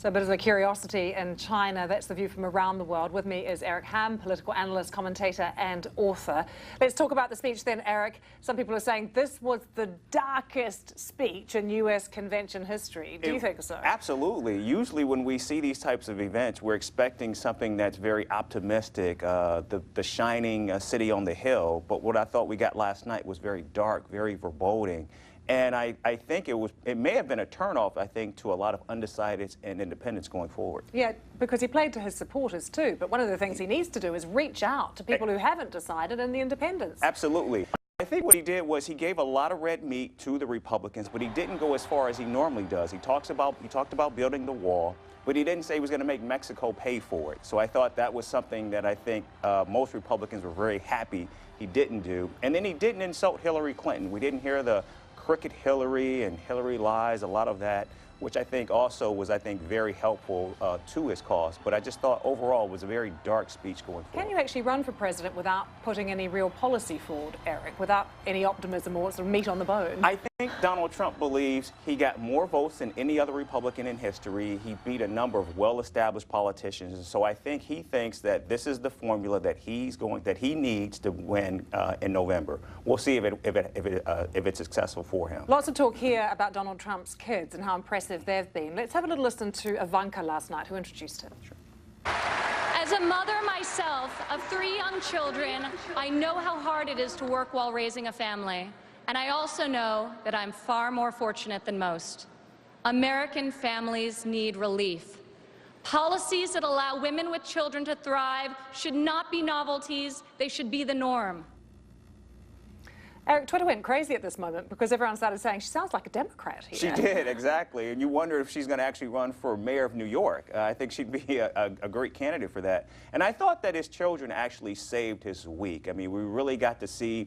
So a bit of a curiosity in China. That's the view from around the world. With me is Eric Ham, political analyst, commentator and author. Let's talk about the speech then, Eric. Some people are saying this was the darkest speech in US convention history. Do you think so? Absolutely. Usually when we see these types of events, we're expecting something that's very optimistic, the shining city on the hill. But what I thought we got last night was very dark, very foreboding. And I think it may have been a turnoff, I think, to a lot of undecideds and independents going forward. Yeah, because he played to his supporters too. But one of the things he needs to do is reach out to people who haven't decided and the independents. Absolutely. I think what he did was he gave a lot of red meat to the Republicans, but he didn't go as far as he normally does. He talked about building the wall, but he didn't say he was going to make Mexico pay for it. So I thought that was something that I think most Republicans were very happy he didn't do. And then he didn't insult Hillary Clinton. We didn't hear the crooked Hillary and Hillary lies, a lot of that, which I think also was, very helpful to his cause. But I just thought overall it was a very dark speech going forward. Can you actually run for president without putting any real policy forward, Eric, without any optimism or sort of meat on the bone? I think Donald Trump believes he got more votes than any other Republican in history. He beat a number of well-established politicians. And so I think he thinks that this is the formula that he needs to win in November. We'll see if it's successful for him. Lots of talk here about Donald Trump's kids and how impressive they've been. Let's have a little listen to Ivanka last night, who introduced him. Sure. As a mother myself of 3 young children, I know how hard it is to work while raising a family. And I also know that I'm far more fortunate than most. American families need relief. Policies that allow women with children to thrive should not be novelties, they should be the norm. Eric, Twitter went crazy at this moment because everyone started saying she sounds like a Democrat here. She did, exactly. And you wonder if she's going to actually run for mayor of New York. I think she'd be a great candidate for that. And I thought that his children actually saved his week. I mean, we really got to see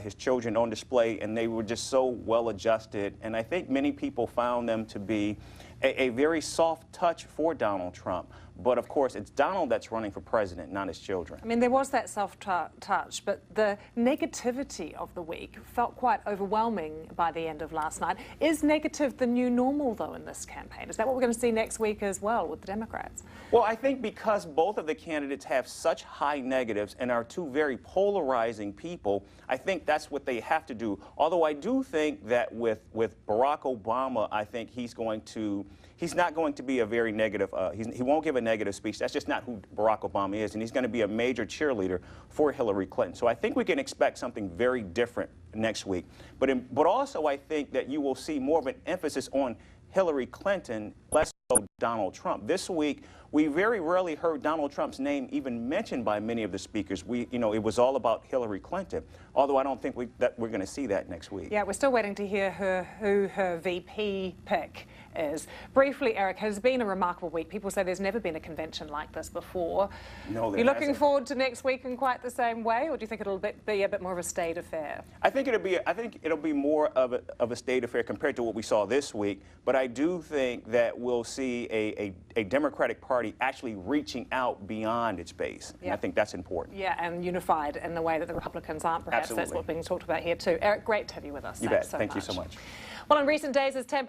his children on display, and they were just so well adjusted. And I think many people found them to be a very soft touch for Donald Trump. But of course, it's Donald that's running for president, not his children. I mean, there was that soft touch, but the negativity of the week felt quite overwhelming by the end of last night. Is negative the new normal, though, in this campaign? Is that what we're going to see next week as well with the Democrats? Well, I think because both of the candidates have such high negatives and are two very polarizing people, I think that's what they have to do. Although I do think that with Barack Obama, I think he's not going to be a very negative, he won't give a negative speech. That's just not who Barack Obama is, and he's going to be a major cheerleader for Hillary Clinton. So I think we can expect something very different next week. But also I think that you will see more of an emphasis on Hillary Clinton, less so Donald Trump. This week, we very rarely heard Donald Trump's name even mentioned by many of the speakers. It was all about Hillary Clinton, although I don't think we're going to see that next week. Yeah, we're still waiting to hear who her VP pick is. Briefly, Eric, has been a remarkable week. People say there's never been a convention like this before. No, there You're looking hasn't. forward to next week in quite the same way, or do you think it'll be a bit more of a state affair? I think it'll be more of a state affair compared to what we saw this week. But I do think that we'll see a Democratic Party actually reaching out beyond its base. Yeah. And I think that's important. Yeah, and unified in the way that the Republicans aren't, perhaps. Absolutely. That's what's being talked about here too. Eric, great to have you with us. You Thanks bet. so Thank you much. so much. Well, in recent days, as